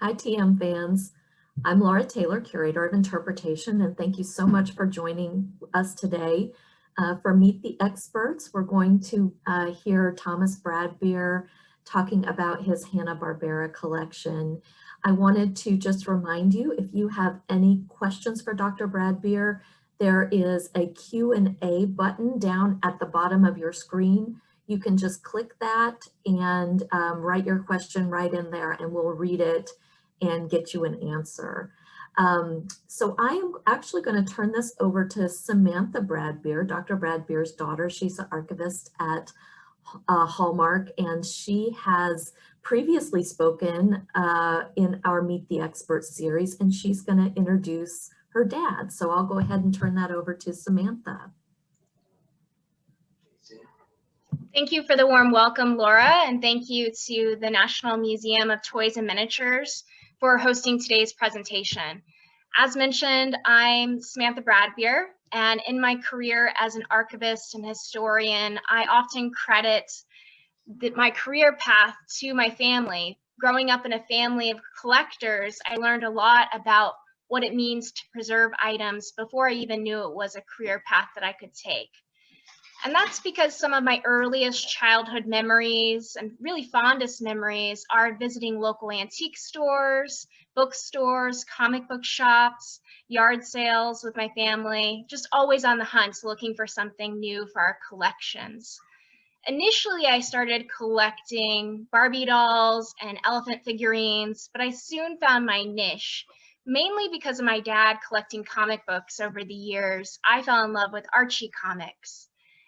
Hi, TM fans. I'm Laura Taylor, Curator of Interpretation, and thank you so much for joining us today. For Meet the Experts, we're going to hear Thomas Bradbeer talking about his Hanna Barbera collection. I wanted to just remind you, if you have any questions for Dr. Bradbeer, there is a Q&A button down at the bottom of your screen. You can just click that and write your question right in there, and we'll read it and get you an answer. So I am actually going to turn this over to Samantha Bradbeer, Dr. Bradbeer's daughter. She's an archivist at Hallmark, and she has previously spoken in our Meet the Experts series, and she's going to introduce her dad. So I'll go ahead and turn that over to Samantha. Thank you for the warm welcome, Laura, and thank you to the National Museum of Toys and Miniatures for hosting today's presentation. As mentioned, I'm Samantha Bradbeer, and in my career as an archivist and historian, I often credit my career path to my family. Growing up in a family of collectors, I learned a lot about what it means to preserve items before I even knew it was a career path that I could take. And that's because some of my earliest childhood memories and really fondest memories are visiting local antique stores, bookstores, comic book shops, yard sales with my family, just always on the hunt looking for something new for our collections. Initially, I started collecting Barbie dolls and elephant figurines, but I soon found my niche. Mainly because of my dad collecting comic books over the years, I fell in love with Archie comics.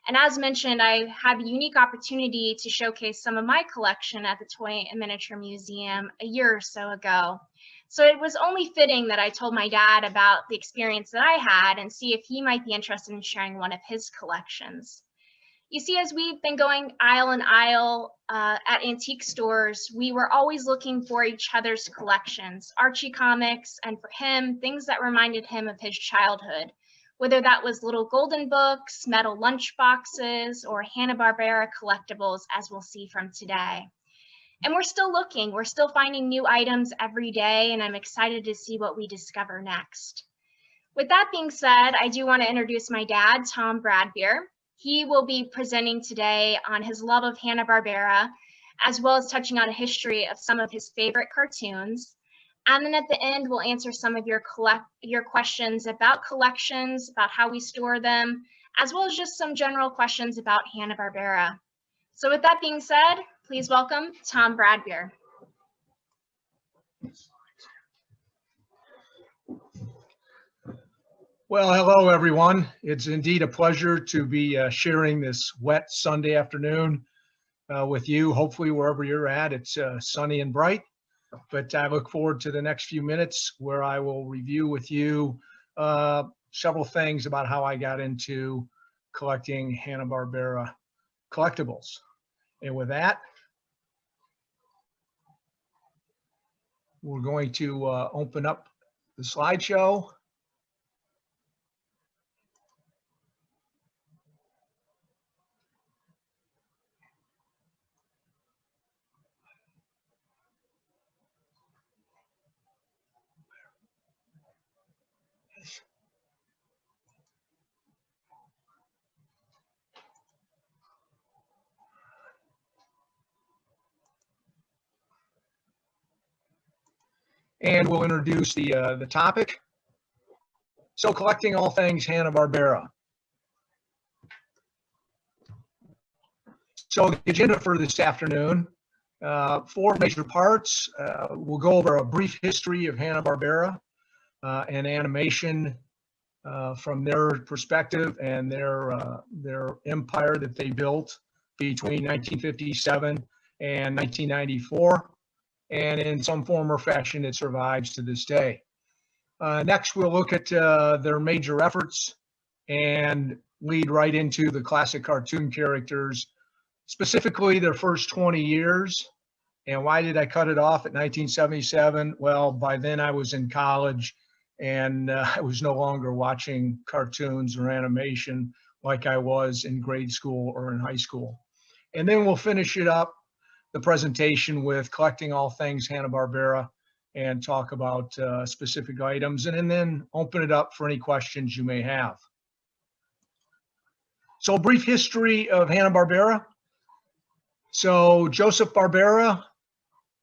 And as mentioned, I had the unique opportunity to showcase some of my collection at the Toy and Miniature Museum a year or so ago. So it was only fitting that I told my dad about the experience that I had and see if he might be interested in sharing one of his collections. You see, as we've been going aisle in aisle at antique stores, we were always looking for each other's collections, Archie comics, and for him, things that reminded him of his childhood. Whether that was little golden books, metal lunch boxes, or Hanna Barbera collectibles, as we'll see from today. And we're still looking, we're still finding new items every day, and I'm excited to see what we discover next. With that being said, I do want to introduce my dad, Tom Bradbeer. He will be presenting today on his love of Hanna Barbera, as well as touching on a history of some of his favorite cartoons. And then at the end, we'll answer some of your questions about collections, about how we store them, as well as just some general questions about Hanna Barbera. So with that being said, please welcome Tom Bradbeer. Well, hello, everyone. It's indeed a pleasure to be sharing this wet Sunday afternoon with you. Hopefully, wherever you're at, it's sunny and bright. But I look forward to the next few minutes where I will review with you several things about how I got into collecting Hanna Barbera collectibles. And with that, we're going to open up the slideshow. And we'll introduce the topic. So, collecting all things Hanna Barbera. So the agenda for this afternoon, 4 major parts. We'll go over a brief history of Hanna Barbera and animation from their perspective and their empire that they built between 1957 and 1994. And in some form or fashion, it survives to this day. Next, we'll look at their major efforts and lead right into the classic cartoon characters, specifically their first 20 years. And why did I cut it off at 1977? Well, by then I was in college and I was no longer watching cartoons or animation like I was in grade school or in high school. And then we'll finish it up, the presentation, with collecting all things Hanna Barbera and talk about specific items, and then open it up for any questions you may have. So a brief history of Hanna Barbera. So Joseph Barbera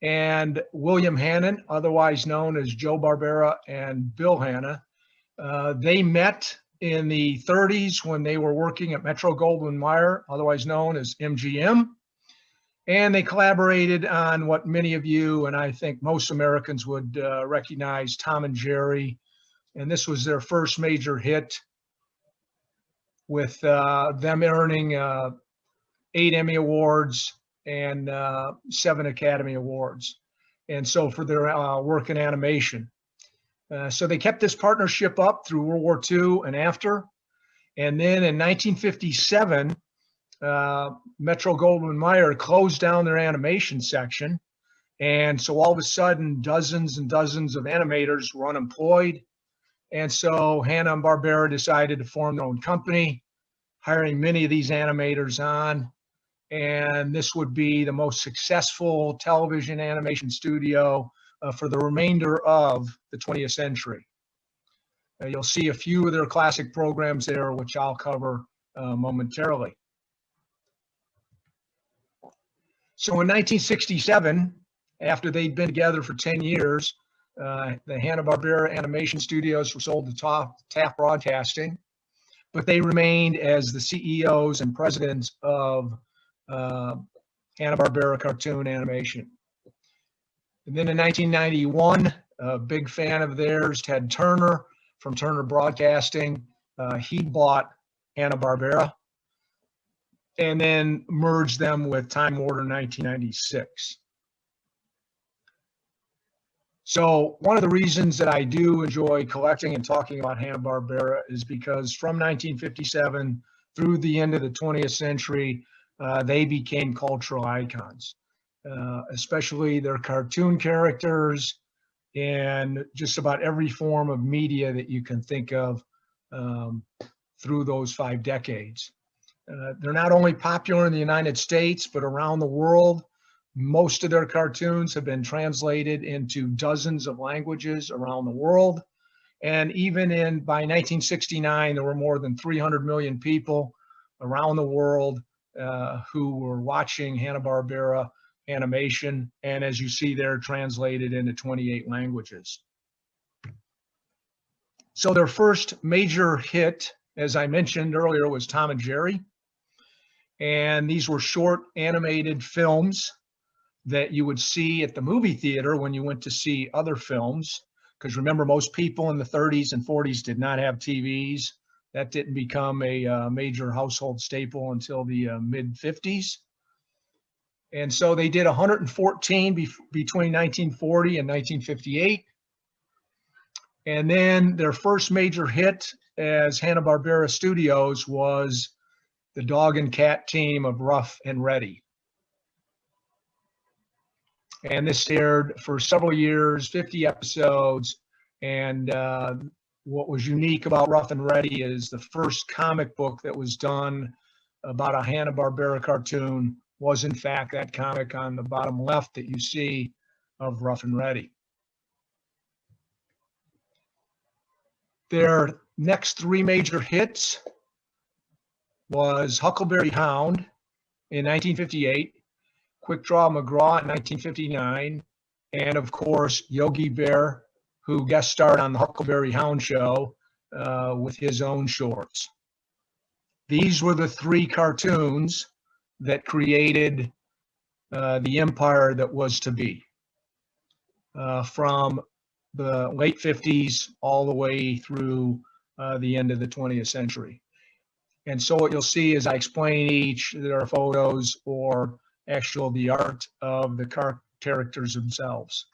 and William Hannon, otherwise known as Joe Barbera and Bill Hanna, they met in the 30s when they were working at Metro-Goldwyn-Mayer, otherwise known as MGM. And they collaborated on what many of you, and I think most Americans would recognize, Tom and Jerry. And this was their first major hit, with them earning 8 Emmy Awards and 7 Academy Awards. And so for their work in animation. So they kept this partnership up through World War II and after. And then in 1957, Metro-Goldwyn-Mayer closed down their animation section. And so all of a sudden, dozens and dozens of animators were unemployed. And so Hanna and Barbera decided to form their own company, hiring many of these animators on. And this would be the most successful television animation studio for the remainder of the 20th century. You'll see a few of their classic programs there, which I'll cover momentarily. So in 1967, after they'd been together for 10 years, the Hanna-Barbera animation studios were sold to Taft Broadcasting, but they remained as the CEOs and presidents of Hanna-Barbera cartoon animation. And then in 1991, a big fan of theirs, Ted Turner from Turner Broadcasting, he bought Hanna-Barbera and then merged them with Time Warner in 1996. So one of the reasons that I do enjoy collecting and talking about Hanna-Barbera is because from 1957 through the end of the 20th century, they became cultural icons, especially their cartoon characters and just about every form of media that you can think of through those 5 decades. They're not only popular in the United States, but around the world. Most of their cartoons have been translated into dozens of languages around the world. And even by 1969, there were more than 300 million people around the world who were watching Hanna-Barbera animation. And as you see, they're translated into 28 languages. So their first major hit, as I mentioned earlier, was Tom and Jerry. And these were short animated films that you would see at the movie theater when you went to see other films. Because remember, most people in the 30s and 40s did not have TVs. That didn't become a major household staple until the mid-50s. And so they did 114 between 1940 and 1958. And then their first major hit as Hanna-Barbera Studios was the dog and cat team of Ruff and Reddy. And this aired for several years, 50 episodes. And what was unique about Ruff and Reddy is the first comic book that was done about a Hanna-Barbera cartoon was in fact that comic on the bottom left that you see of Ruff and Reddy. Their next 3 major hits was Huckleberry Hound in 1958, Quick Draw McGraw in 1959, and of course, Yogi Bear, who guest starred on the Huckleberry Hound show with his own shorts. These were the 3 cartoons that created the empire that was to be from the late 50s all the way through the end of the 20th century. And so what you'll see as I explain each, there are photos or the art of the characters themselves.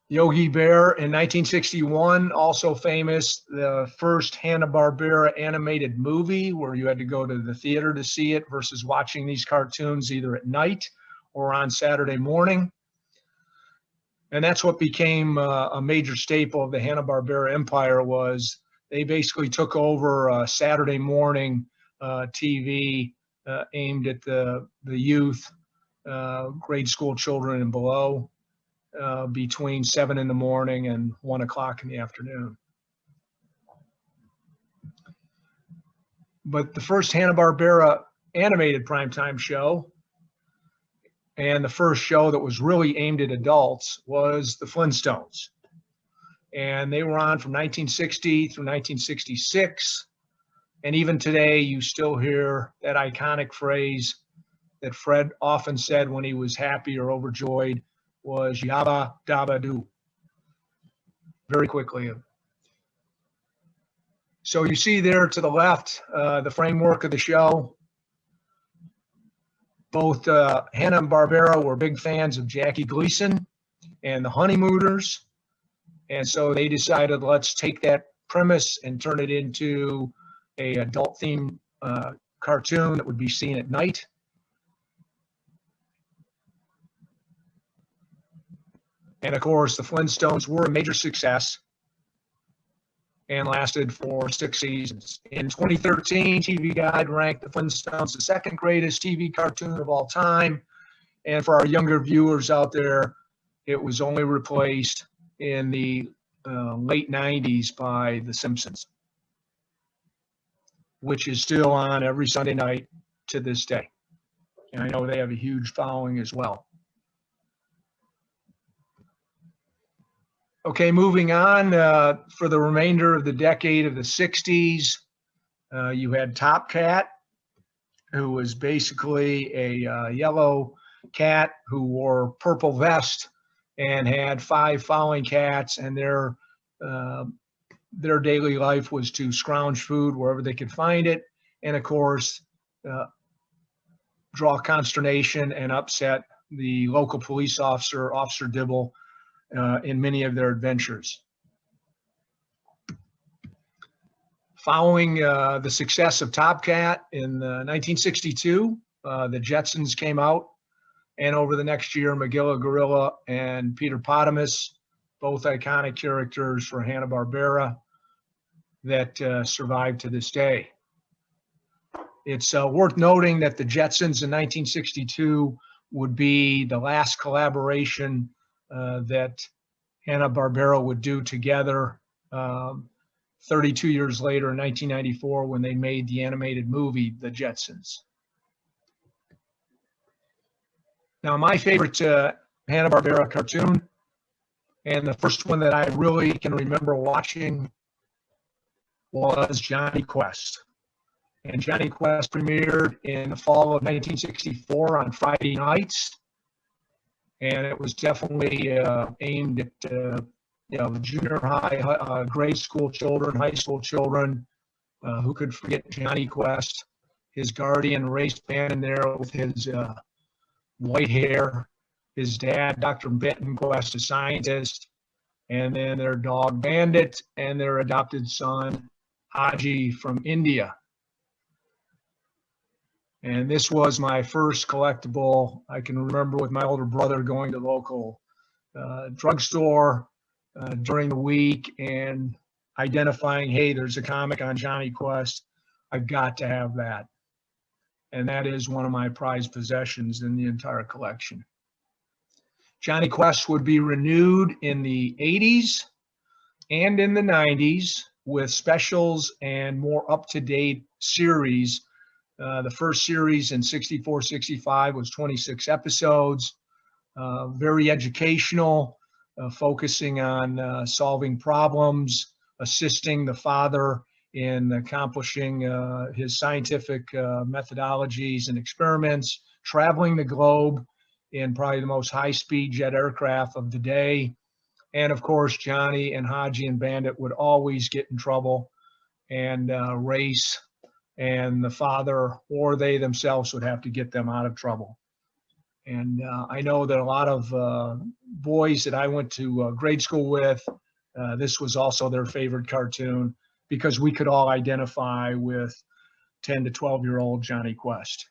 Yogi Bear in 1961, also famous, the first Hanna-Barbera animated movie where you had to go to the theater to see it versus watching these cartoons either at night or on Saturday morning. And that's what became a major staple of the Hanna-Barbera empire. Was they basically took over Saturday morning TV aimed at the youth grade school children and below, between 7 in the morning and 1 o'clock in the afternoon. But the first Hanna-Barbera animated primetime show, and the first show that was really aimed at adults, was the Flintstones. And they were on from 1960 through 1966. And even today, you still hear that iconic phrase that Fred often said when he was happy or overjoyed was yabba dabba doo. Very quickly. So you see there to the left, the framework of the show. Both Hanna and Barbera were big fans of Jackie Gleason and the Honeymooners. And so they decided, let's take that premise and turn it into a adult themed cartoon that would be seen at night. And of course, the Flintstones were a major success and lasted for 6 seasons. In 2013, TV Guide ranked the Flintstones the second greatest TV cartoon of all time. And for our younger viewers out there, it was only replaced in the late 90s by The Simpsons, which is still on every Sunday night to this day. And I know they have a huge following as well. Okay, moving on, for the remainder of the decade of the 60s, you had Top Cat, who was basically a yellow cat who wore purple vest and had 5 following cats, and their daily life was to scrounge food wherever they could find it, and of course, draw consternation and upset the local police officer, Officer Dibble, in many of their adventures. Following the success of Top Cat in 1962, the Jetsons came out, and over the next year, Magilla Gorilla and Peter Potamus, both iconic characters for Hanna-Barbera that survive to this day. It's worth noting that the Jetsons in 1962 would be the last collaboration that Hanna-Barbera would do together 32 years later in 1994 when they made the animated movie, The Jetsons. Now, my favorite Hanna-Barbera cartoon, and the first one that I really can remember watching, was Johnny Quest. And Johnny Quest premiered in the fall of 1964 on Friday nights. And it was definitely aimed at junior high, grade school children, high school children. Who could forget Johnny Quest, his guardian race band in there with his white hair, his dad, Dr. Benton Quest, a scientist, and then their dog Bandit and their adopted son Haji from India. And this was my first collectible. I can remember with my older brother going to the local drugstore during the week and identifying, hey, there's a comic on Johnny Quest. I've got to have that. And that is one of my prized possessions in the entire collection. Johnny Quest would be renewed in the 80s and in the 90s with specials and more up-to-date series. The first series in 64-65 was 26 episodes, very educational, focusing on solving problems, assisting the father in accomplishing his scientific methodologies and experiments, traveling the globe in probably the most high-speed jet aircraft of the day. And of course, Johnny and Haji and Bandit would always get in trouble and race, and the father or they themselves would have to get them out of trouble. And I know that a lot of boys that I went to grade school with, this was also their favorite cartoon because we could all identify with 10 to 12-year-old Johnny Quest.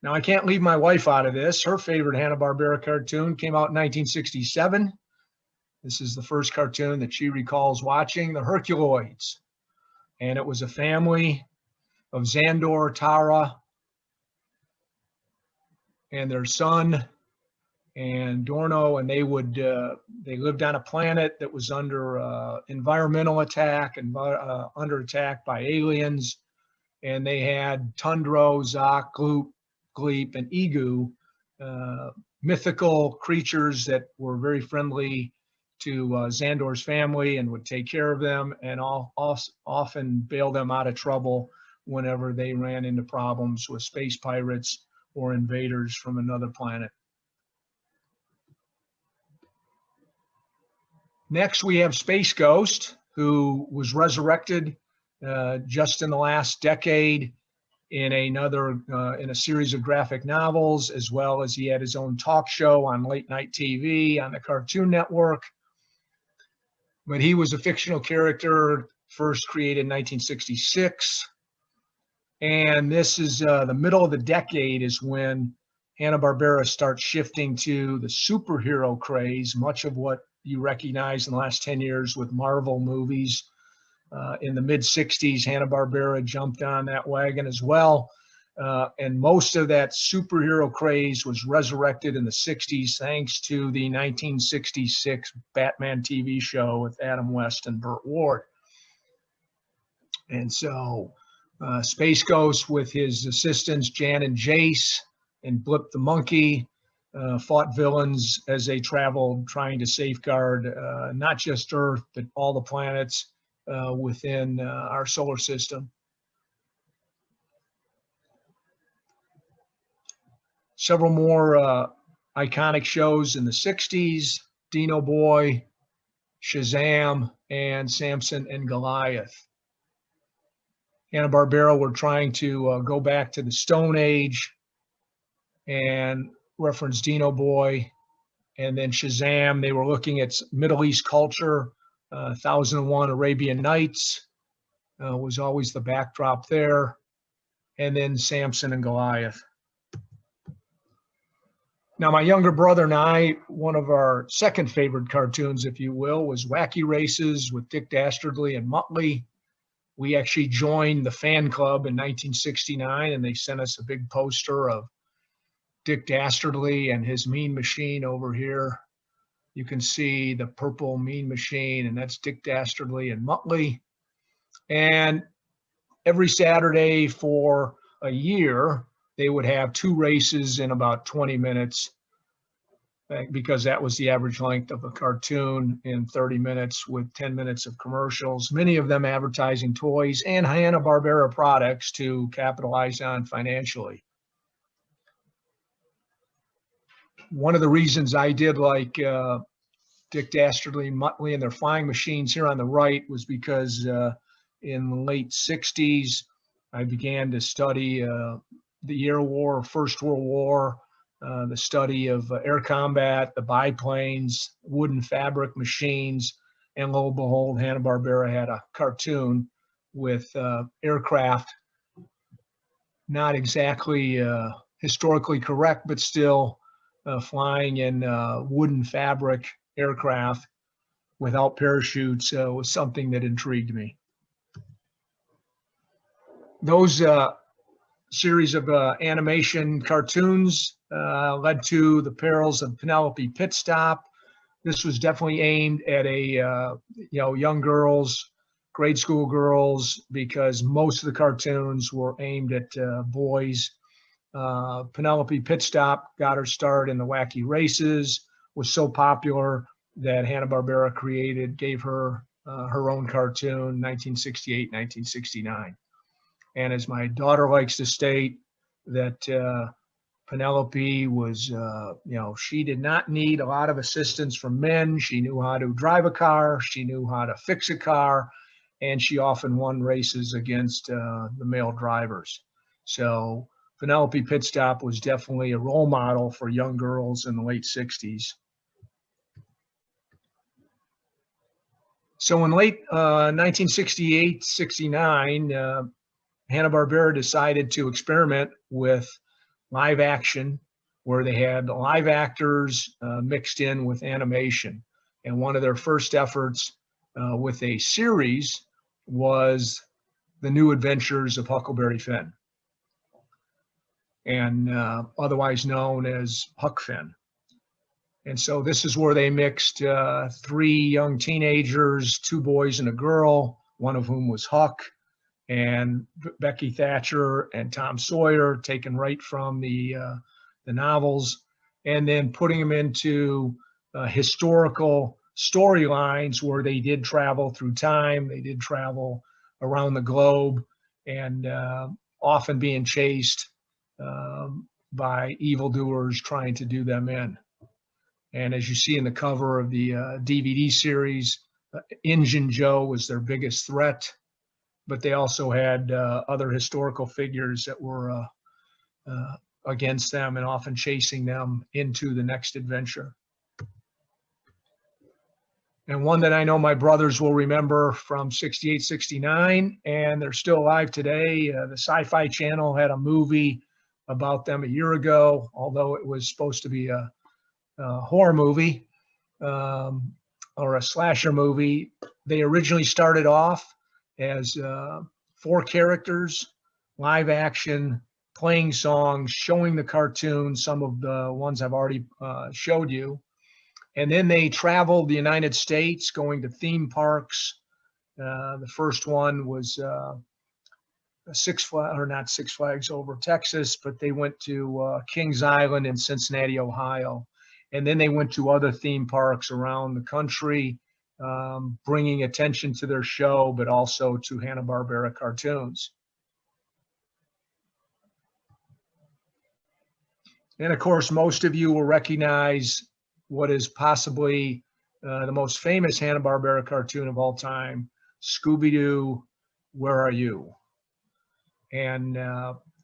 Now, I can't leave my wife out of this. Her favorite Hanna-Barbera cartoon came out in 1967. This is the first cartoon that she recalls watching, the Herculoids. And it was a family of Xandor, Tara, and their son and Dorno, and they lived on a planet that was under environmental attack and under attack by aliens, and they had Tundro, Zok, Gloop, Gleep, and Egu, mythical creatures that were very friendly to Xandor's family and would take care of them and often bail them out of trouble whenever they ran into problems with space pirates or invaders from another planet. Next, we have Space Ghost, who was resurrected just in the last decade in a series of graphic novels, as well as he had his own talk show on late night TV on the Cartoon Network. But he was a fictional character first created in 1966. And this is the middle of the decade is when Hanna-Barbera starts shifting to the superhero craze, much of what you recognize in the last 10 years with Marvel movies. In the mid-60s, Hanna-Barbera jumped on that wagon as well. And most of that superhero craze was resurrected in the 60s thanks to the 1966 Batman TV show with Adam West and Burt Ward. And so Space Ghost with his assistants Jan and Jace and Blip the Monkey fought villains as they traveled, trying to safeguard not just Earth, but all the planets within our solar system. Several more iconic shows in the 60s, Dino Boy, Shazam, and Samson and Goliath. Hanna-Barbera were trying to go back to the Stone Age and reference Dino Boy, and then Shazam. They were looking at Middle East culture. 1001 Arabian Nights was always the backdrop there, and then Samson and Goliath. Now, my younger brother and I, one of our second favorite cartoons, if you will, was Wacky Races with Dick Dastardly and Muttley. We actually joined the fan club in 1969, and they sent us a big poster of Dick Dastardly and his Mean Machine over here. You can see the purple Mean Machine, and that's Dick Dastardly and Muttley. And every Saturday for a year, they would have 2 races in about 20 minutes because that was the average length of a cartoon in 30 minutes with 10 minutes of commercials, many of them advertising toys and Hanna-Barbera products to capitalize on financially. One of the reasons I did like Dick Dastardly and Muttley and their flying machines here on the right was because in the late 60s, I began to study the Air War, First World War, the study of air combat, the biplanes, wooden fabric machines, and lo and behold, Hanna-Barbera had a cartoon with aircraft, not exactly historically correct, but still flying in wooden fabric aircraft without parachutes was something that intrigued me. Those series of animation cartoons led to the Perils of Penelope Pitstop. This was definitely aimed at young girls, grade school girls, because most of the cartoons were aimed at boys. Penelope Pitstop got her start in the Wacky Races, was so popular that Hanna-Barbera gave her her own cartoon, 1968, 1969. And as my daughter likes to state, that Penelope was, she did not need a lot of assistance from men. She knew how to drive a car. She knew how to fix a car. And she often won races against the male drivers. So Penelope Pitstop was definitely a role model for young girls in the late 60s. So in late 1968-69, Hanna-Barbera decided to experiment with live action, where they had live actors mixed in with animation. And one of their first efforts with a series was The New Adventures of Huckleberry Finn. and otherwise known as Huck Finn. And so this is where they mixed 3 young teenagers, 2 boys and a girl, one of whom was Huck, and Becky Thatcher and Tom Sawyer, taken right from the novels, and then putting them into historical storylines where they did travel through time, they did travel around the globe, and often being chased by evildoers trying to do them in. And as you see in the cover of the DVD series, Injun Joe was their biggest threat, but they also had other historical figures that were against them and often chasing them into the next adventure. And one that I know my brothers will remember from 68, 69, and they're still alive today. The Sci-Fi Channel had a movie about them a year ago, although it was supposed to be a horror movie or a slasher movie. They originally started off as 4 characters, live action, playing songs, showing the cartoons, some of the ones I've already showed you. And then they traveled the United States, going to theme parks. The first one was not Six Flags over Texas, but they went to Kings Island in Cincinnati, Ohio. And then they went to other theme parks around the country, bringing attention to their show, but also to Hanna Barbera cartoons. And of course, most of you will recognize what is possibly the most famous Hanna Barbera cartoon of all time, Scooby-Doo, Where Are You? And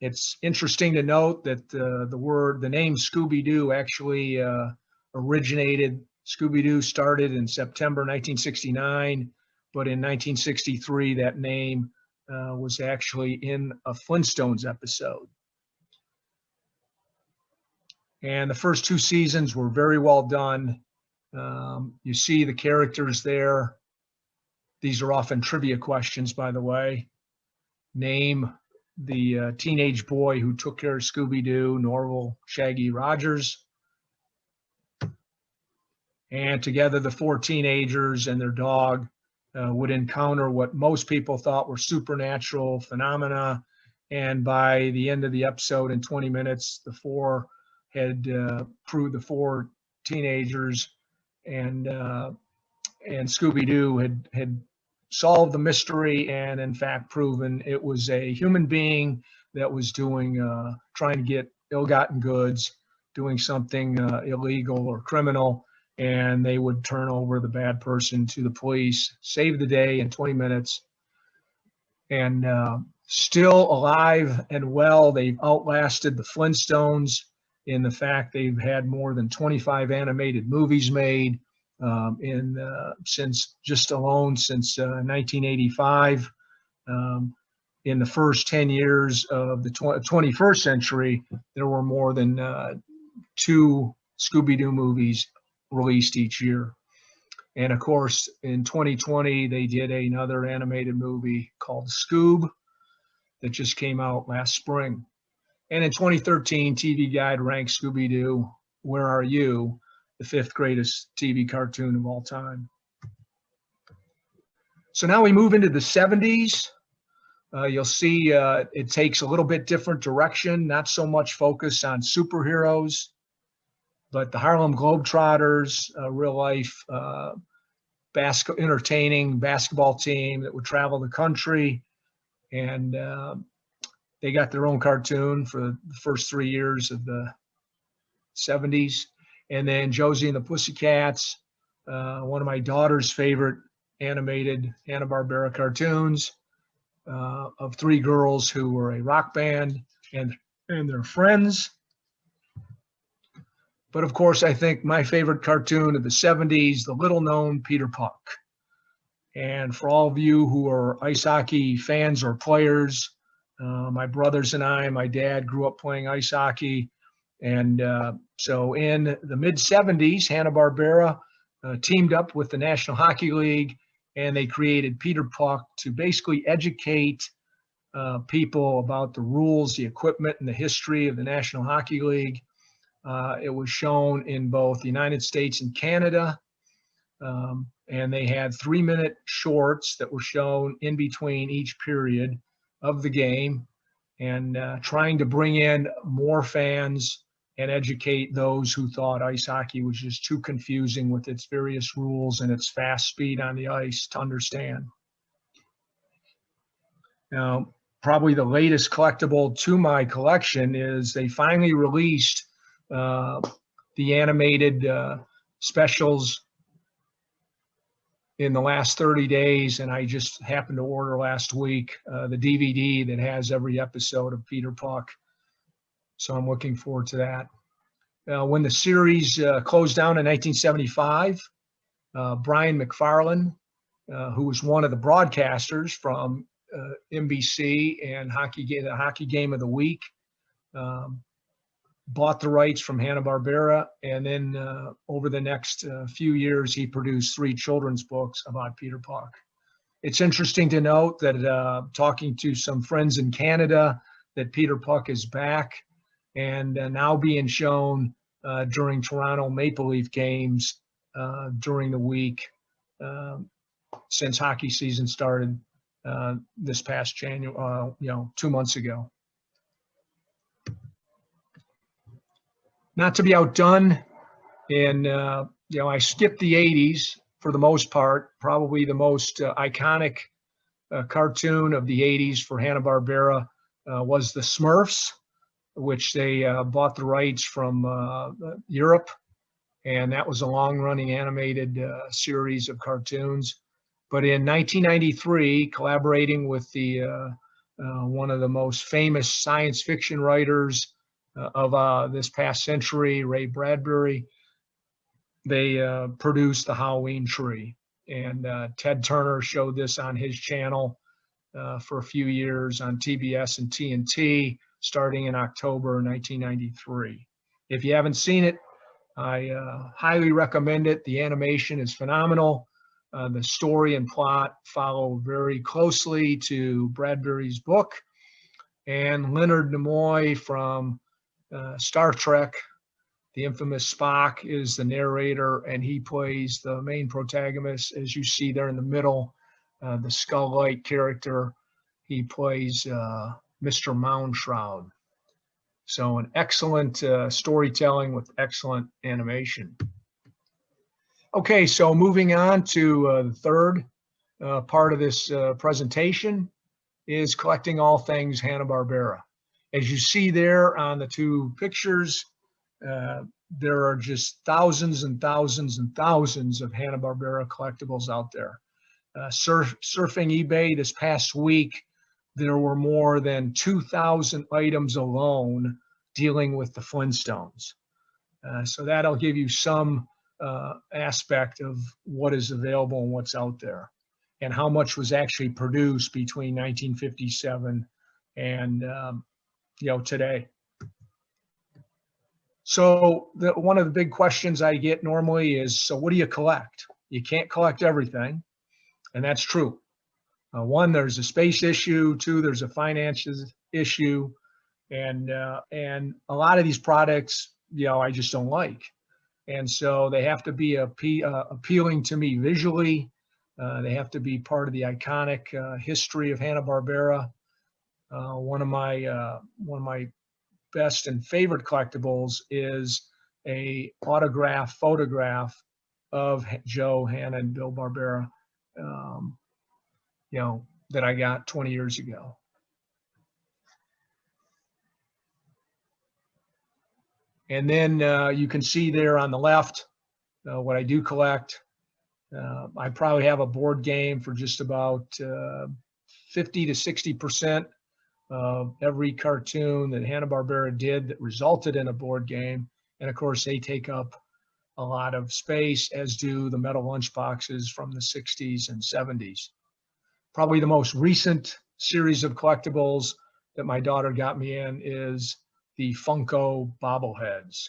it's interesting to note that the name Scooby-Doo actually originated. Scooby-Doo started in September 1969, but in 1963, that name was actually in a Flintstones episode. And the first 2 seasons were very well done. You see the characters there. These are often trivia questions, by the way. Name the teenage boy who took care of Scooby-Doo, Norval, Shaggy, Rogers. And together, the 4 teenagers and their dog would encounter what most people thought were supernatural phenomena. And by the end of the episode, in 20 minutes, the 4 had proved, the 4 teenagers and Scooby-Doo had solved the mystery, and in fact proven it was a human being that was doing trying to get ill-gotten goods, doing something illegal or criminal, and they would turn over the bad person to the police, save the day in 20 minutes, and still alive and well. They've outlasted the Flintstones in the fact they've had more than 25 animated movies made since 1985. In the first 10 years of the 21st century, there were more than 2 Scooby-Doo movies released each year. And of course, in 2020, they did another animated movie called Scoob that just came out last spring. And in 2013, TV Guide ranked Scooby-Doo, Where Are You?, the 5th greatest TV cartoon of all time. So now we move into the 70s. You'll see it takes a little bit different direction, not so much focus on superheroes, but the Harlem Globetrotters, real-life entertaining basketball team that would travel the country, and they got their own cartoon for the first 3 years of the 70s. And then Josie and the Pussycats, one of my daughter's favorite animated Hanna-Barbera cartoons of 3 girls who were a rock band and their friends. But of course, I think my favorite cartoon of the 70s, the little-known Peter Puck. And for all of you who are ice hockey fans or players, my brothers and I, my dad grew up playing ice hockey. And so in the mid-70s, Hanna-Barbera teamed up with the National Hockey League, and they created Peter Puck to basically educate people about the rules, the equipment, and the history of the National Hockey League. It was shown in both the United States and Canada. And they had 3-minute shorts that were shown in between each period of the game, and trying to bring in more fans and educate those who thought ice hockey was just too confusing with its various rules and its fast speed on the ice to understand. Now, probably the latest collectible to my collection is they finally released the animated specials in the last 30 days, and I just happened to order last week the DVD that has every episode of Peter Puck. So I'm looking forward to that. When the series closed down in 1975, Brian McFarlane, who was one of the broadcasters from NBC and the Hockey Game of the Week, bought the rights from Hanna Barbera, and then over the next few years, he produced 3 children's books about Peter Puck. It's interesting to note that talking to some friends in Canada, that Peter Puck is back and now being shown during Toronto Maple Leaf games during the week since hockey season started this past January, 2 months ago. Not to be outdone, and I skipped the 80s for the most part. Probably the most iconic cartoon of the 80s for Hanna-Barbera was the Smurfs, which they bought the rights from Europe, and that was a long-running animated series of cartoons. But in 1993, collaborating with the one of the most famous science fiction writers of this past century, Ray Bradbeer, they produced the Halloween tree. And Ted Turner showed this on his channel for a few years on TBS and TNT, starting in October 1993. If you haven't seen it, I highly recommend it. The animation is phenomenal. The story and plot follow very closely to Bradbeer's book. And Leonard Nimoy from Star Trek, the infamous Spock, is the narrator, and he plays the main protagonist. As you see there in the middle, the skull-like character, he plays Mr. Moundshroud. So an excellent storytelling with excellent animation. Okay, so moving on to the third part of this presentation is collecting all things Hanna-Barbera. As you see there on the 2 pictures, there are just thousands and thousands and thousands of Hanna-Barbera collectibles out there. Surfing eBay this past week, there were more than 2,000 items alone dealing with the Flintstones. So that'll give you some aspect of what is available and what's out there, and how much was actually produced between 1957 and today. So one of the big questions I get normally is, so what do you collect? You can't collect everything, and that's true. One, there's a space issue. 2, there's a finances issue, and a lot of these products, I just don't like, and so they have to be appealing to me visually. They have to be part of the iconic history of Hanna-Barbera. One of my best and favorite collectibles is a autograph photograph of Joe, Hanna, and Bill Barbera, that I got 20 years ago. And then you can see there on the left what I do collect. I probably have a board game for just about 50 to 60% of every cartoon that Hanna-Barbera did that resulted in a board game. And of course, they take up a lot of space, as do the metal lunchboxes from the 60s and 70s. Probably the most recent series of collectibles that my daughter got me in is the Funko Bobbleheads.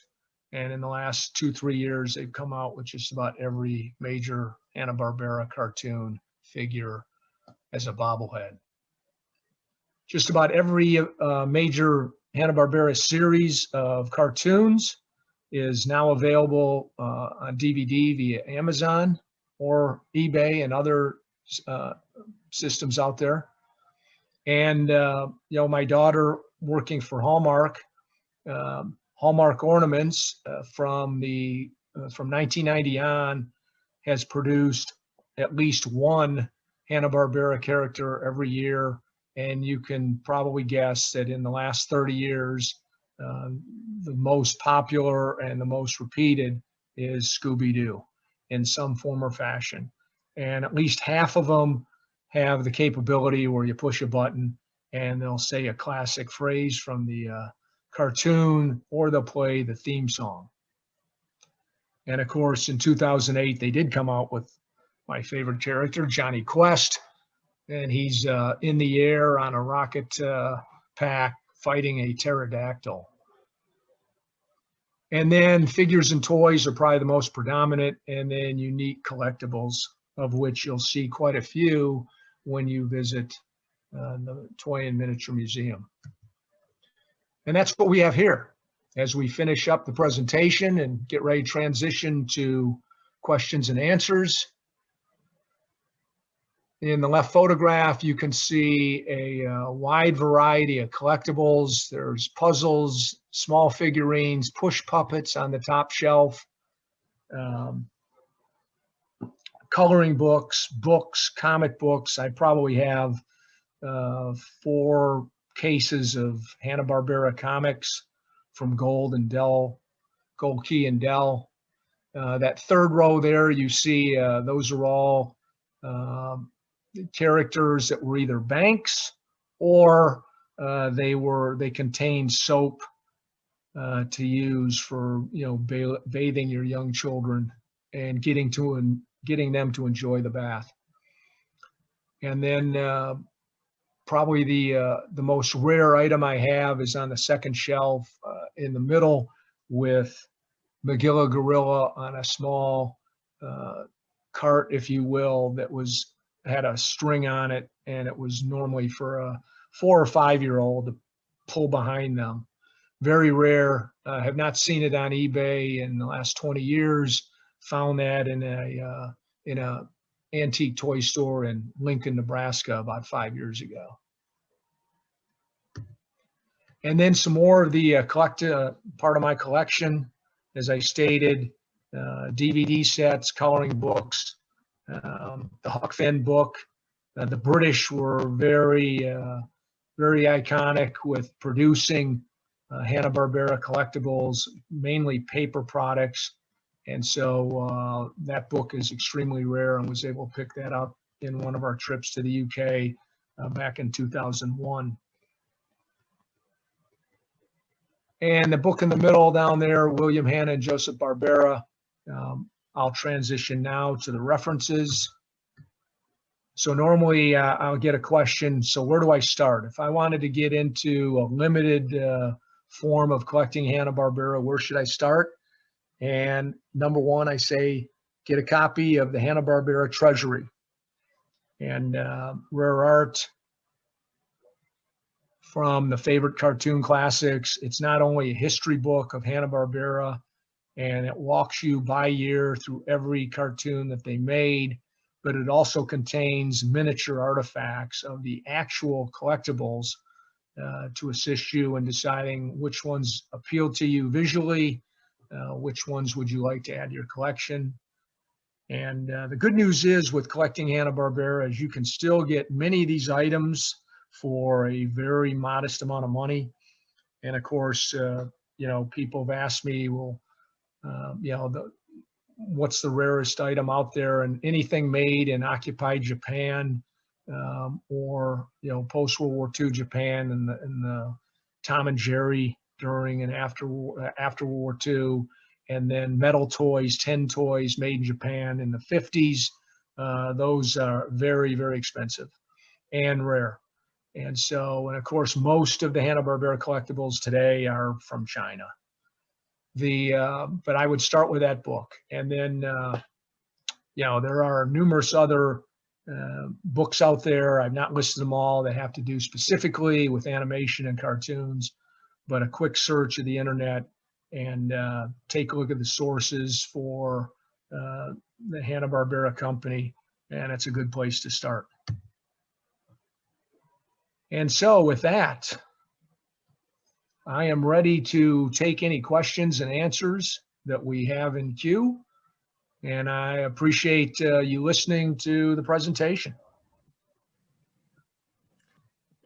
And in the last 2-3 years, they've come out with just about every major Hanna-Barbera cartoon figure as a bobblehead. just about every major Hanna-Barbera series of cartoons is now available on DVD via Amazon or eBay and other systems out there. And my daughter, working for Hallmark, Hallmark Ornaments from 1990 on, has produced at least one Hanna-Barbera character every year. And you can probably guess that in the last 30 years, the most popular and the most repeated is Scooby-Doo in some form or fashion. And at least half of them have the capability where you push a button and they'll say a classic phrase from the cartoon, or they'll play the theme song. And of course, in 2008, they did come out with my favorite character, Johnny Quest. And he's in the air on a rocket pack fighting a pterodactyl. And then figures and toys are probably the most predominant, and then unique collectibles, of which you'll see quite a few when you visit the Toy and Miniature Museum. And that's what we have here as we finish up the presentation and get ready to transition to questions and answers. In the left photograph, you can see a wide variety of collectibles. There's puzzles, small figurines, push puppets on the top shelf, coloring books, comic books. I probably have 4 cases of Hanna-Barbera comics from Gold Key and Dell. That third row there, you see those are all characters that were either banks or they contained soap to use for bathing your young children and getting them to enjoy the bath. And then probably the most rare item I have is on the second shelf in the middle, with Magilla Gorilla on a small cart, if you will, that had a string on it, and it was normally for a 4 or 5-year-old to pull behind them. Very rare. Have not seen it on eBay in the last 20 years. Found that in a antique toy store in Lincoln, Nebraska about 5 years ago. And then some more of the part of my collection, as I stated, DVD sets, coloring books, the Huck Finn book. The British were very iconic with producing Hanna-Barbera collectibles, mainly paper products. And so that book is extremely rare, and was able to pick that up in one of our trips to the UK back in 2001. And the book in the middle down there, William Hanna and Joseph Barbera. I'll transition now to the references. So normally I'll get a question, so where do I start? If I wanted to get into a limited form of collecting Hanna-Barbera, where should I start? And number one, I say, get a copy of the Hanna-Barbera Treasury. And rare art from the favorite cartoon classics. It's not only a history book of Hanna-Barbera, and it walks you by year through every cartoon that they made, but it also contains miniature artifacts of the actual collectibles to assist you in deciding which ones appeal to you visually, which ones would you like to add to your collection. And the good news is, with collecting Hanna-Barbera, is you can still get many of these items for a very modest amount of money. And of course, people have asked me, well, what's the rarest item out there? And anything made in occupied Japan, or post-World War II Japan, and the Tom and Jerry during and after World War II, and then metal toys, tin toys made in Japan in the 50s. Those are very, very expensive and rare. And of course, most of the Hanna-Barbera collectibles today are from China. But I would start with that book. And then, there are numerous other books out there. I've not listed them all. They have to do specifically with animation and cartoons, but a quick search of the internet and take a look at the sources for the Hanna-Barbera company, and it's a good place to start. And so with that, I am ready to take any questions and answers that we have in queue. And I appreciate you listening to the presentation.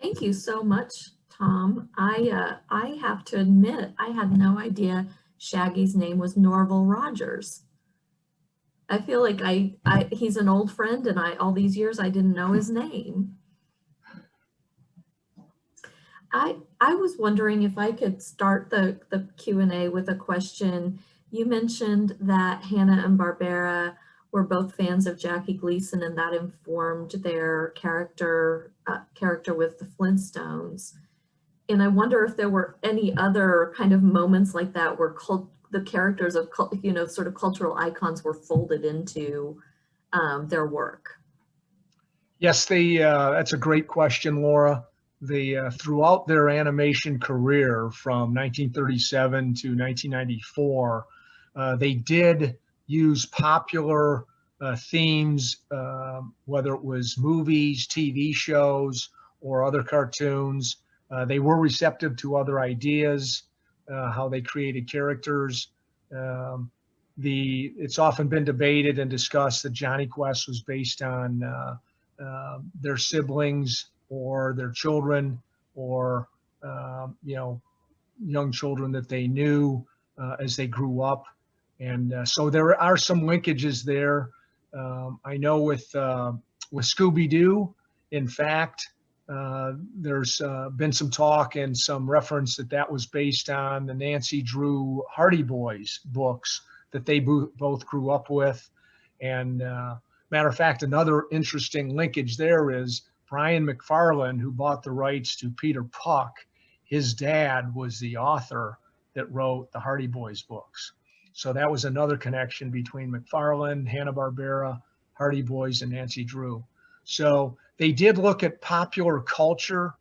Thank you so much, Tom. I have to admit, I had no idea Shaggy's name was Norval Rogers. I feel like he's an old friend, and all these years I didn't know his name. I was wondering if I could start the Q&A with a question. You mentioned that Hanna and Barbera were both fans of Jackie Gleason, and that informed their character with the Flintstones. And I wonder if there were any other kind of moments like that where the characters of, sort of cultural icons were folded into their work. Yes, that's a great question, Laura. Throughout their animation career from 1937 to 1994, they did use popular themes, whether it was movies, TV shows, or other cartoons. They were receptive to other ideas, how they created characters. It's often been debated and discussed that Johnny Quest was based on their siblings or their children, or young children that they knew as they grew up. And so there are some linkages there. I know with Scooby-Doo, in fact, there's been some talk and some reference that was based on the Nancy Drew Hardy Boys books that they both grew up with. And matter of fact, another interesting linkage there is Brian McFarlane, who bought the rights to Peter Puck. His dad was the author that wrote the Hardy Boys books. So that was another connection between McFarlane, Hanna-Barbera, Hardy Boys, and Nancy Drew. So they did look at popular culture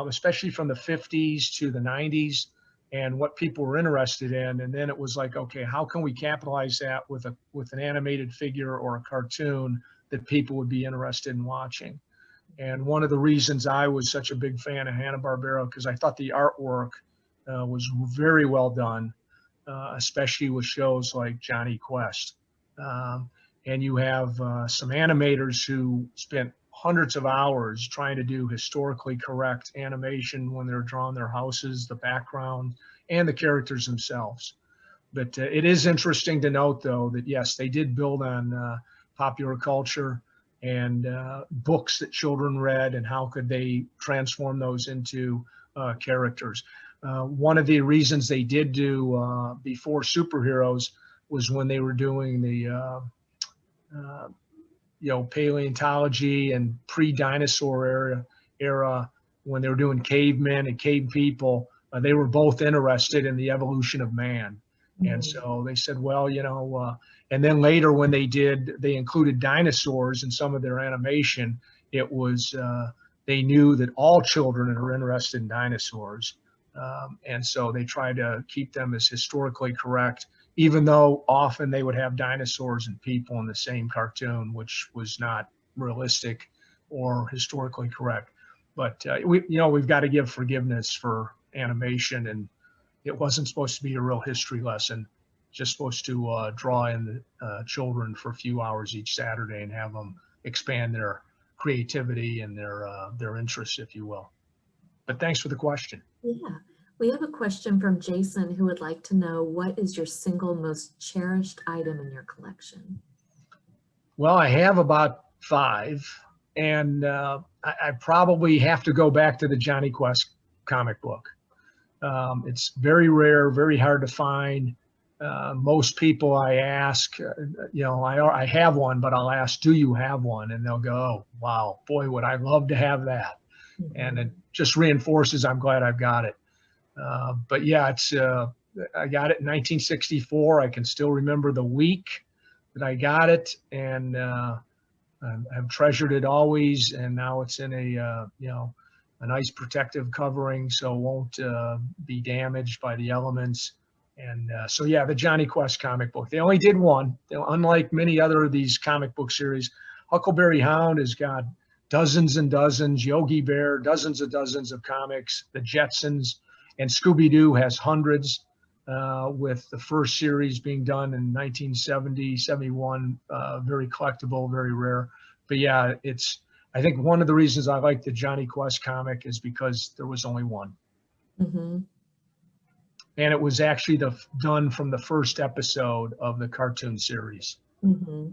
especially from the 50s to the 90s, and what people were interested in. And then it was like, okay, how can we capitalize that with an animated figure or a cartoon that people would be interested in watching? And one of the reasons I was such a big fan of Hanna-Barbera, because I thought the artwork was very well done, especially with shows like Johnny Quest. And you have some animators who spent hundreds of hours trying to do historically correct animation when they're drawing their houses, the background, and the characters themselves. But it is interesting to note, though, that yes, they did build on popular culture and books that children read, and how could they transform those into characters. One of the reasons they did do before superheroes was when they were doing the paleontology and pre-dinosaur era, when they were doing cavemen and cave people, they were both interested in the evolution of man. Mm-hmm. And so they said, well, and then later when they included dinosaurs in some of their animation, it was, they knew that all children are interested in dinosaurs. And so they tried to keep them as historically correct, even though often they would have dinosaurs and people in the same cartoon, which was not realistic or historically correct. But we've got to give forgiveness for animation, and it wasn't supposed to be a real history lesson, just supposed to draw in the children for a few hours each Saturday and have them expand their creativity and their interests, if you will. But thanks for the question. Yeah. We have a question from Jason, who would like to know, what is your single most cherished item in your collection? Well, I have about 5, and I probably have to go back to the Johnny Quest comic book. It's very rare, very hard to find. Most people I ask, I have one, but I'll ask, do you have one? And they'll go, oh, wow, boy, would I love to have that. Mm-hmm. And it just reinforces I'm glad I've got it. But yeah, I got it in 1964. I can still remember the week that I got it. And I've treasured it always, and now it's in a a nice protective covering, so it won't be damaged by the elements. And so yeah, the Johnny Quest comic book. They only did one. Unlike many other of these comic book series, Huckleberry Hound has got dozens and dozens. Yogi Bear, dozens of comics. The Jetsons and Scooby-Doo has hundreds. With the first series being done in 1970, 71, very collectible, very rare. But yeah, I think one of the reasons I like the Johnny Quest comic is because there was only one. Mm-hmm. And it was actually done from the first episode of the cartoon series. Mm-hmm.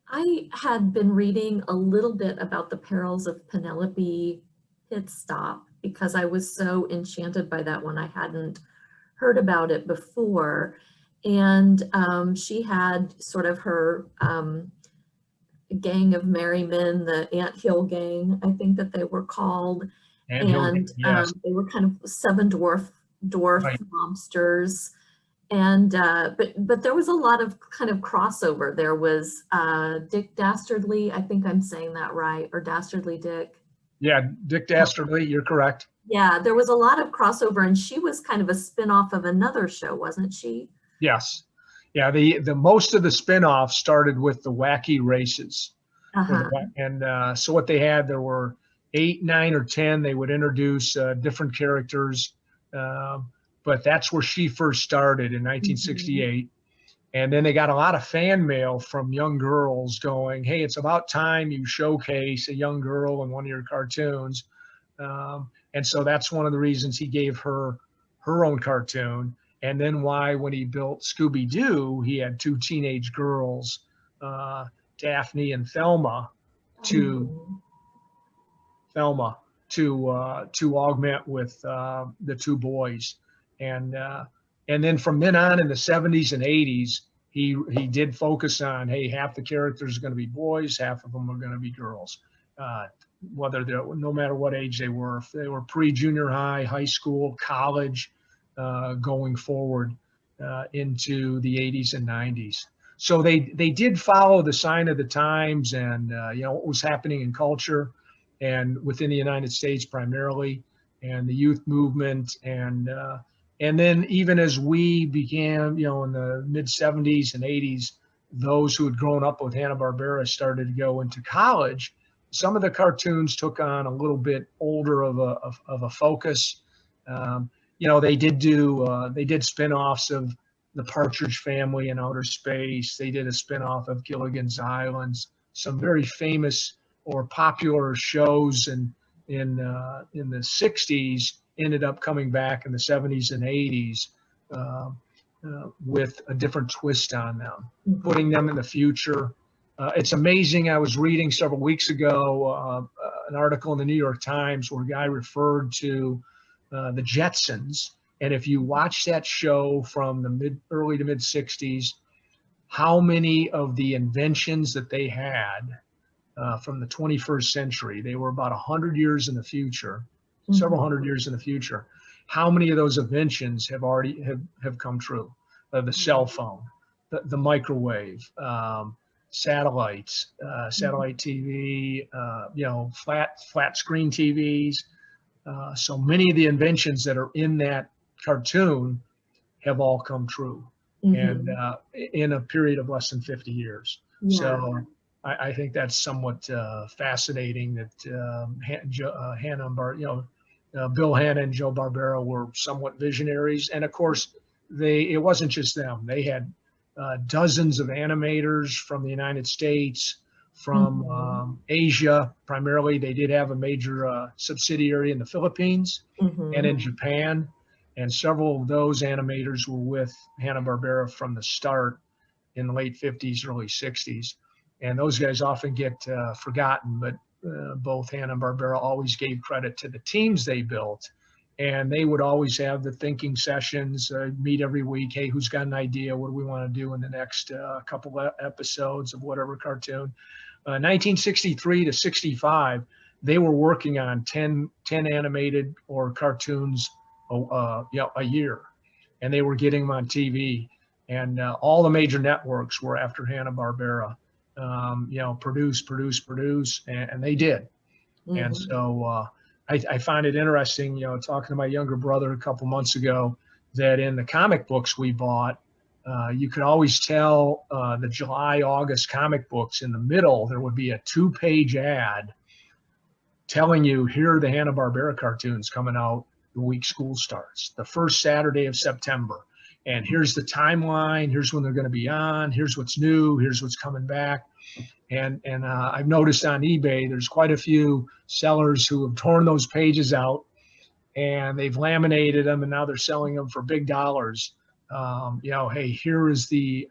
I had been reading a little bit about the Perils of Penelope Pitstop because I was so enchanted by that one. I hadn't heard about it before. And she had sort of her gang of merry men, the Ant Hill gang, I think that they were called. And Yes. they were kind of seven dwarf Right. monsters. And but there was a lot of kind of crossover. There was Dick Dastardly, I think I'm saying that right, or Dastardly Dick. Yeah, Dick Dastardly, you're correct. Yeah, there was a lot of crossover, and she was kind of a spin-off of another show, wasn't she? Yes. Yeah, the most of the spin-offs started with the wacky races. Uh-huh. And so what they had, there were 8, 9, or 10. They would introduce different characters. But that's where she first started in 1968. And then they got a lot of fan mail from young girls going, hey, it's about time you showcase a young girl in one of your cartoons. And so that's one of the reasons he gave her own cartoon. And then why, when he built Scooby-Doo, he had 2 teenage girls, Daphne and Thelma, to augment with the 2 boys. And then from then on in the 70s and 80s, he did focus on, hey, half the characters are going to be boys, half of them are going to be girls, whether they're, no matter what age they were, if they were pre-junior high, high school, college, going forward into the 80s and 90s. So they did follow the sign of the times and what was happening in culture and within the United States primarily, and the youth movement. And then even as we began, in the mid 70s and 80s, those who had grown up with Hanna Barbera started to go into college. Some of the cartoons took on a little bit older of a focus. They did spin-offs of the Partridge Family in outer space. They did a spin-off of Gilligan's Islands. Some very famous or popular shows in the 60s ended up coming back in the 70s and 80s with a different twist on them, putting them in the future. It's amazing. I was reading several weeks ago an article in the New York Times where a guy referred to the Jetsons. And if you watch that show from the early to mid 60s, how many of the inventions that they had from the 21st century, they were about 100 years in the future, several hundred years in the future. How many of those inventions have already have come true? The cell phone, the microwave, satellites, satellite TV, flat screen TVs. So many of the inventions that are in that cartoon have all come true, and in a period of less than 50 years. Yeah. So I think that's somewhat fascinating that Hanna and Bill Hanna and Joe Barbera were somewhat visionaries. And of course, it wasn't just them. They had dozens of animators from the United States, from Asia primarily. They did have a major subsidiary in the Philippines and in Japan. And several of those animators were with Hanna Barbera from the start in the late 50s, early 60s. And those guys often get forgotten, but both Hanna and Barbera always gave credit to the teams they built. And they would always have the thinking sessions, meet every week. Hey, who's got an idea? What do we want to do in the next couple of episodes of whatever cartoon? 1963 to 65, they were working on 10 animated or cartoons a year. And they were getting them on TV. And all the major networks were after Hanna Barbera. produce, and they did. And so I find it interesting, talking to my younger brother a couple months ago, that in the comic books we bought, you could always tell the July, August comic books, in the middle, there would be a 2-page ad telling you, here are the Hanna Barbera cartoons coming out the week school starts, the first Saturday of September. And here's the timeline. Here's when they're going to be on. Here's what's new. Here's what's coming back. And I've noticed on eBay, there's quite a few sellers who have torn those pages out and they've laminated them, and now they're selling them for big dollars. Hey, here is the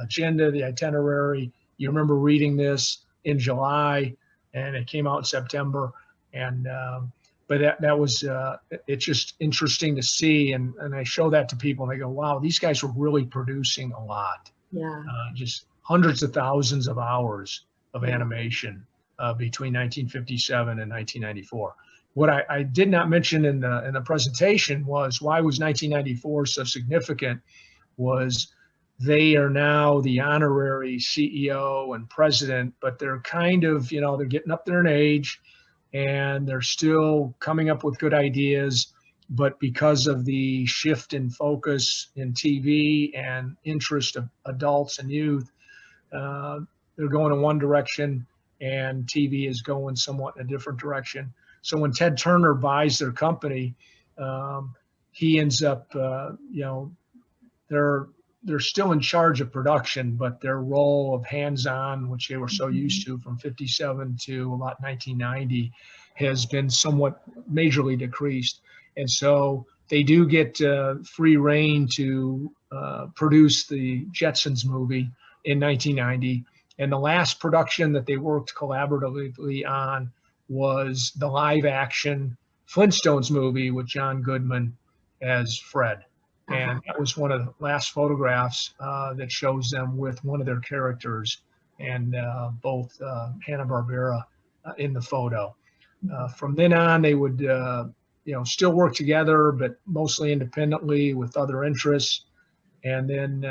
agenda, the itinerary. You remember reading this in July, and it came out in September. And but that was it's just interesting to see, and I show that to people, and they go, "Wow, these guys were really producing a lot." Yeah. Just hundreds of thousands of hours of animation between 1957 and 1994. What I did not mention in the presentation was why was 1994 so significant. Was they are now the honorary CEO and president, but they're kind of, they're getting up there in age and they're still coming up with good ideas. But because of the shift in focus in TV and interest of adults and youth, they're going in one direction and TV is going somewhat in a different direction. So when Ted Turner buys their company, he ends up, they're still in charge of production, but their role of hands-on, which they were so used to from 57 to about 1990, has been somewhat majorly decreased. And so they do get free reign to produce the Jetsons movie in 1990. And the last production that they worked collaboratively on was the live action Flintstones movie with John Goodman as Fred. And that was one of the last photographs that shows them with one of their characters, and both Hanna-Barbera in the photo. From then on, they would still work together, but mostly independently with other interests. And then,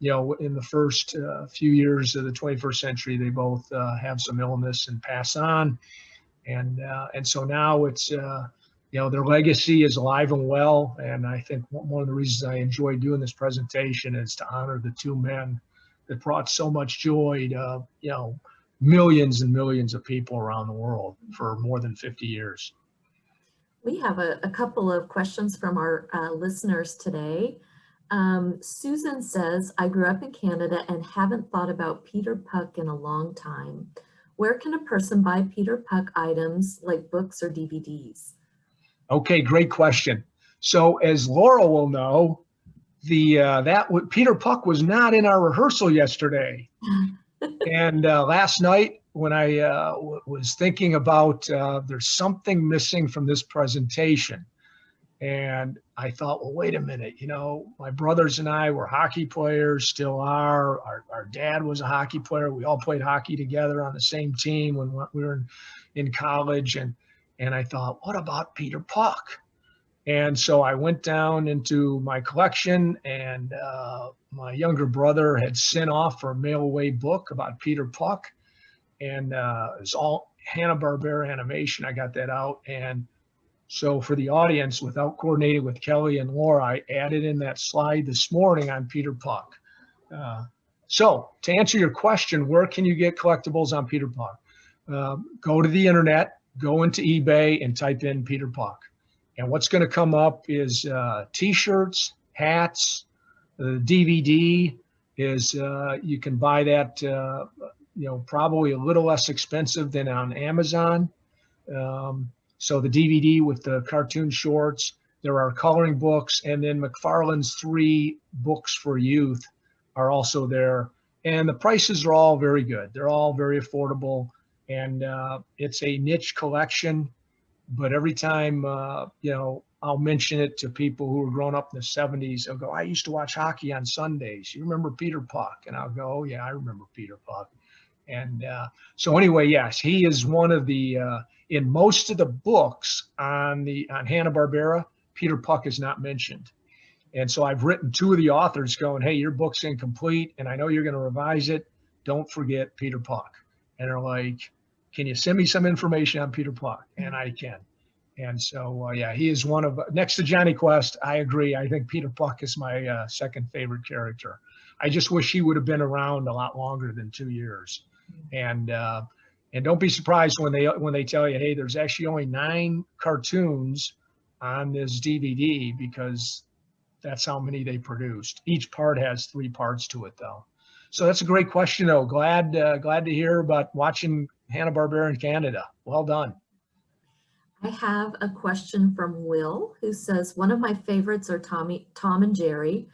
in the first few years of the 21st century, they both have some illness and pass on. And so now it's, their legacy is alive and well. And I think one of the reasons I enjoy doing this presentation is to honor the two men that brought so much joy to, millions and millions of people around the world for more than 50 years. We have a couple of questions from our listeners today. Susan says, I grew up in Canada and haven't thought about Peter Puck in a long time. Where can a person buy Peter Puck items like books or DVDs? Okay, great question. So as Laura will know, Peter Puck was not in our rehearsal yesterday. And last night when I was thinking about there's something missing from this presentation, and I thought, well, wait a minute, my brothers and I were hockey players, still are. Our dad was a hockey player. We all played hockey together on the same team when we were in college. And I thought, what about Peter Puck? And so I went down into my collection, and my younger brother had sent off for a mail-away book about Peter Puck. And it's all Hanna-Barbera animation. I got that out. And so for the audience, without coordinating with Kelly and Laura, I added in that slide this morning on Peter Puck. So to answer your question, where can you get collectibles on Peter Puck? Go to the internet, go into eBay and type in Peter Puck. And what's going to come up is T-shirts, hats. The DVD is, you can buy that, probably a little less expensive than on Amazon. So the DVD with the cartoon shorts, there are coloring books, and then McFarlane's 3 books for youth are also there. And the prices are all very good. They're all very affordable. And it's a niche collection. But every time, I'll mention it to people who were growing up in the 70s. They'll go, I used to watch hockey on Sundays. You remember Peter Puck? And I'll go, oh, yeah, I remember Peter Puck. And so anyway, yes, he is one of the, in most of the books on Hanna-Barbera, Peter Puck is not mentioned. And so I've written 2 of the authors going, hey, your book's incomplete, and I know you're going to revise it, don't forget Peter Puck. And they're like, can you send me some information on Peter Puck? And I can. And so, yeah, he is one of, next to Johnny Quest, I agree. I think Peter Puck is my second favorite character. I just wish he would have been around a lot longer than 2 years. And don't be surprised when they tell you, hey, there's actually only 9 cartoons on this DVD, because that's how many they produced. Each part has 3 parts to it, though. So that's a great question, though. Glad to hear about watching Hanna-Barbera in Canada. Well done. I have a question from Will, who says, one of my favorites are Tom and Jerry.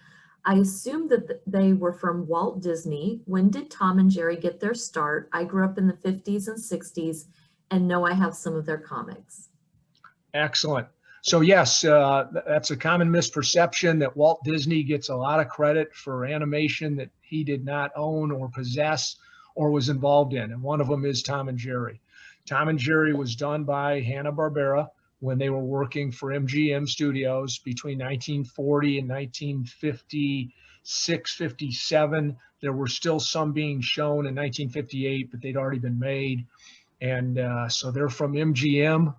I assume that they were from Walt Disney. When did Tom and Jerry get their start? I grew up in the 50s and 60s and know I have some of their comics. Excellent. So yes, that's a common misperception that Walt Disney gets a lot of credit for animation that he did not own or possess or was involved in. And one of them is Tom and Jerry. Tom and Jerry was done by Hanna-Barbera when they were working for MGM Studios between 1940 and 1956, 57. There were still some being shown in 1958, but they'd already been made. And so they're from MGM.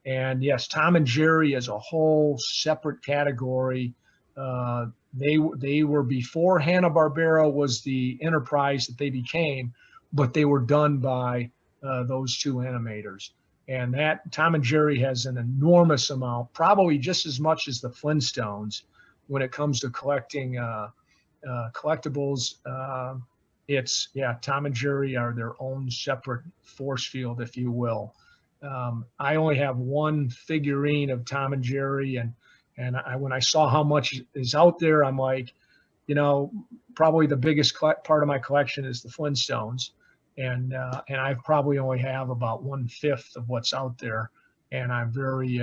And yes, Tom and Jerry is a whole separate category. They were before Hanna-Barbera was the enterprise that they became, but they were done by those 2 animators. And that Tom and Jerry has an enormous amount, probably just as much as the Flintstones, when it comes to collecting collectibles. It's, yeah, Tom and Jerry are their own separate force field, if you will. I only have 1 figurine of Tom and Jerry, and when I saw how much is out there, I'm like, you know, probably the biggest part of my collection is the Flintstones. And I probably only have about 1/5 of what's out there. And I'm very,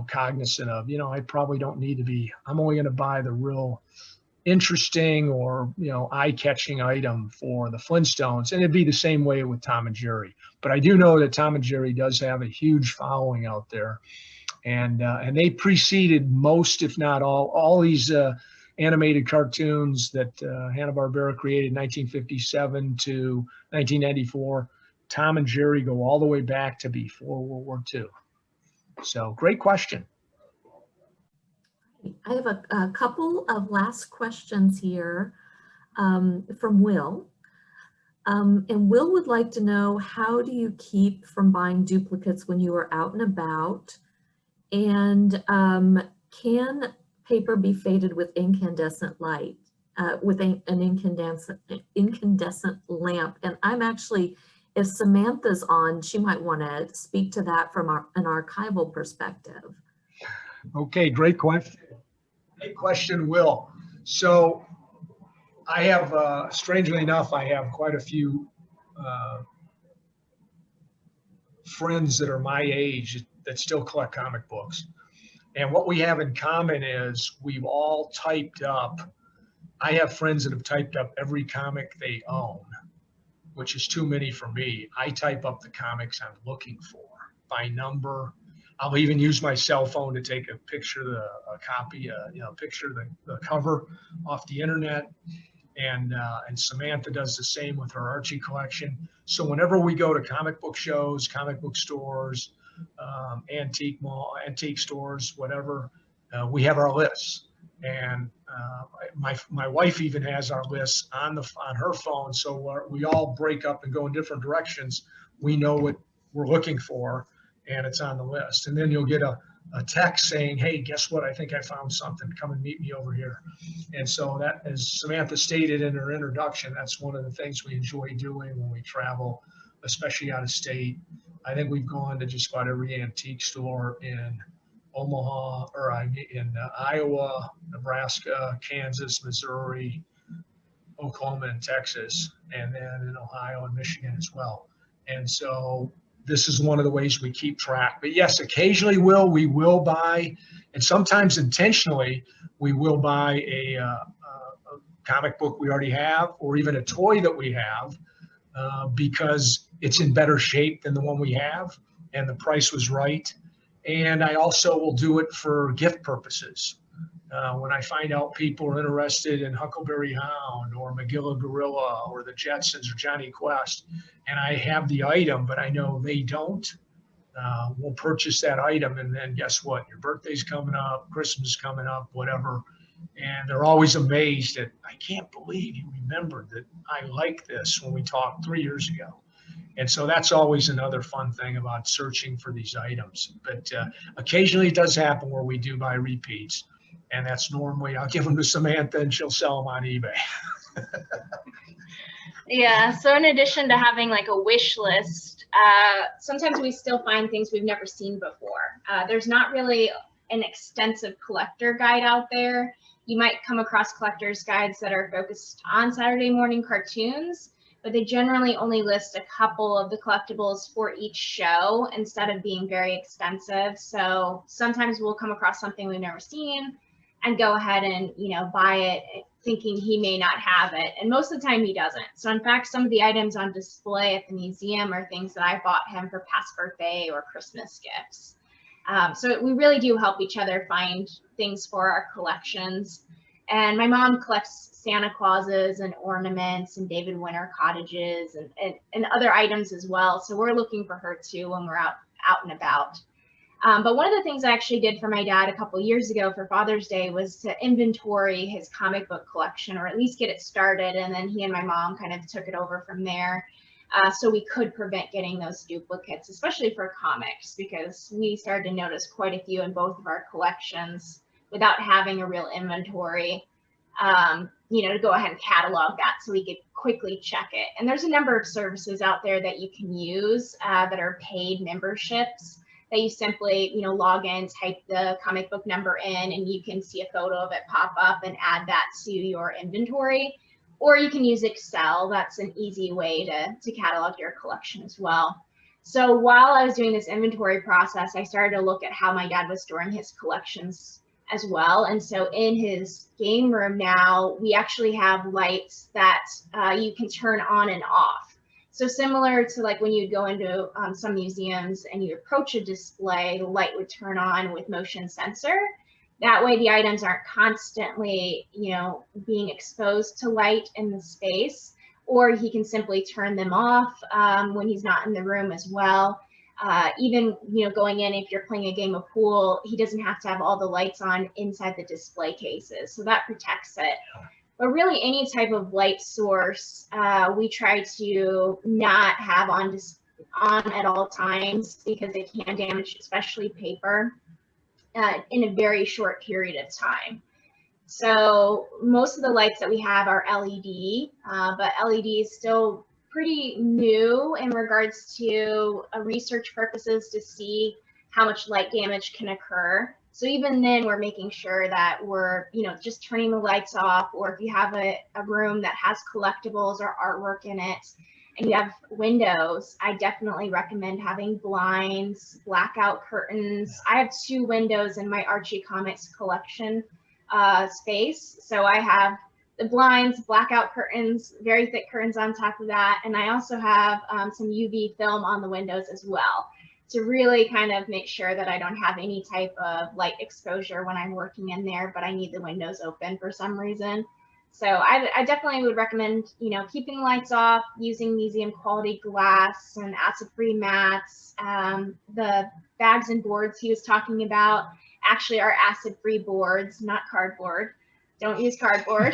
cognizant of, I probably don't need to be, I'm only going to buy the real interesting or, eye-catching item for the Flintstones. And it'd be the same way with Tom and Jerry. But I do know that Tom and Jerry does have a huge following out there. And they preceded most, if not all these animated cartoons that Hanna-Barbera created in 1957 to 1994. Tom and Jerry go all the way back to before World War II. So great question. I have a couple of last questions here from Will. And Will would like to know, how do you keep from buying duplicates when you are out and about? And can paper be faded with incandescent light, with an incandescent lamp? And I'm actually, if Samantha's on, she might want to speak to that from an archival perspective. Okay, great question. Great question, Will. So I have, strangely enough, I have quite a few friends that are my age that still collect comic books. And what we have in common is we've all typed up. I have friends that have typed up every comic they own, which is too many for me. I type up the comics I'm looking for by number. I'll even use my cell phone to take a picture of picture of the cover off the internet. And Samantha does the same with her Archie collection. So whenever we go to comic book shows, comic book stores, antique stores, whatever, we have our lists. And my wife even has our lists on her phone. So we all break up and go in different directions. We know what we're looking for, and it's on the list. And then you'll get a text saying, hey, guess what? I think I found something. Come and meet me over here. And so that, as Samantha stated in her introduction, that's one of the things we enjoy doing when we travel, especially out of state. I think we've gone to just about every antique store in Omaha, or in Iowa, Nebraska, Kansas, Missouri, Oklahoma, and Texas, and then in Ohio and Michigan as well. And so this is one of the ways we keep track. But yes, occasionally we will buy, and sometimes intentionally, we will buy a comic book we already have, or even a toy that we have, because it's in better shape than the one we have, and the price was right. And I also will do it for gift purposes. When I find out people are interested in Huckleberry Hound or Magilla Gorilla or the Jetsons or Johnny Quest, and I have the item, but I know they don't, we'll purchase that item. And then guess what? Your birthday's coming up, Christmas is coming up, whatever. And they're always amazed that I can't believe you remembered that I like this when we talked 3 years ago. And so that's always another fun thing about searching for these items. But occasionally it does happen where we do buy repeats. And that's normally, I'll give them to Samantha and she'll sell them on eBay. Yeah, so in addition to having like a wish list, sometimes we still find things we've never seen before. There's not really an extensive collector guide out there. You might come across collector's guides that are focused on Saturday morning cartoons, but they generally only list a couple of the collectibles for each show instead of being very extensive. So sometimes we'll come across something we've never seen and go ahead and, buy it thinking he may not have it. And most of the time he doesn't. So in fact, some of the items on display at the museum are things that I bought him for past birthday or Christmas gifts. So we really do help each other find things for our collections. And my mom collects Santa Clauses and ornaments and David Winter cottages and other items as well. So we're looking for her too when we're out and about. But one of the things I actually did for my dad a couple years ago for Father's Day was to inventory his comic book collection, or at least get it started. And then he and my mom kind of took it over from there. So we could prevent getting those duplicates, especially for comics, because we started to notice quite a few in both of our collections without having a real inventory, to go ahead and catalog that so we could quickly check it. And there's a number of services out there that you can use that are paid memberships that you simply, log in, type the comic book number in, and you can see a photo of it pop up and add that to your inventory. Or you can use Excel. That's an easy way to catalog your collection as well. So while I was doing this inventory process, I started to look at how my dad was storing his collections as well. And so in his game room now, we actually have lights that you can turn on and off. So similar to like when you go into some museums and you approach a display, the light would turn on with motion sensor. That way the items aren't constantly, being exposed to light in the space, or he can simply turn them off when he's not in the room as well. Even, going in, if you're playing a game of pool, he doesn't have to have all the lights on inside the display cases. So that protects it. But really any type of light source, we try to not have on at all times, because it can damage, especially paper, in a very short period of time. So most of the lights that we have are LED, but LED is still pretty new in regards to research purposes to see how much light damage can occur. So even then, we're making sure that we're, just turning the lights off, or if you have a room that has collectibles or artwork in it, and you have windows, I definitely recommend having blinds, blackout curtains. I have 2 windows in my Archie Comics collection space. So I have the blinds, blackout curtains, very thick curtains on top of that. And I also have some UV film on the windows as well, to really kind of make sure that I don't have any type of light exposure when I'm working in there, but I need the windows open for some reason. So I definitely would recommend, keeping lights off, using museum quality glass and acid-free mats. The bags and boards he was talking about actually are acid-free boards, not cardboard. Don't use cardboard.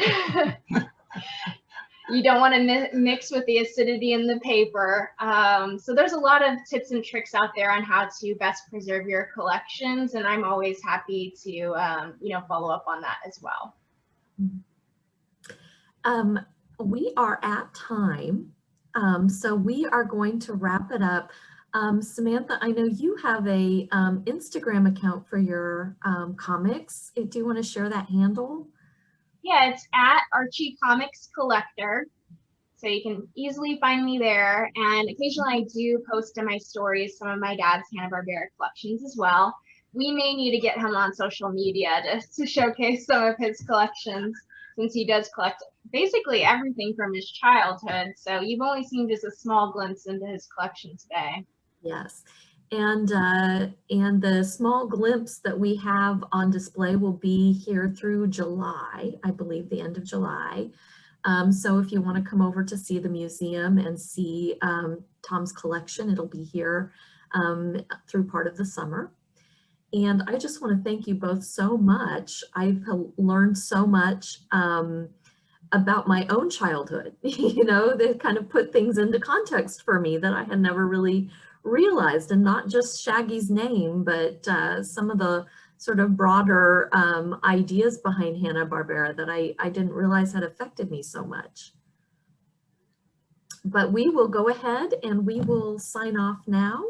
You don't want to mix with the acidity in the paper. So there's a lot of tips and tricks out there on how to best preserve your collections, and I'm always happy to follow up on that as well. We are at time, so we are going to wrap it up. Samantha, I know you have a Instagram account for your comics. Do you want to share that handle? Yeah, it's at Archie Comics Collector. So you can easily find me there. And occasionally I do post in my stories some of my dad's Hanna Barbera collections as well. We may need to get him on social media to showcase some of his collections, since he does collect basically everything from his childhood. So you've only seen just a small glimpse into his collection today. Yes. And the small glimpse that we have on display will be here through July, I believe the end of July. So if you want to come over to see the museum and see Tom's collection, it'll be here through part of the summer. And I just want to thank you both so much. I've learned so much about my own childhood. You know, they kind of put things into context for me that I had never really realized, and not just Shaggy's name, but some of the sort of broader ideas behind Hanna-Barbera that I didn't realize had affected me so much. But we will go ahead and we will sign off now.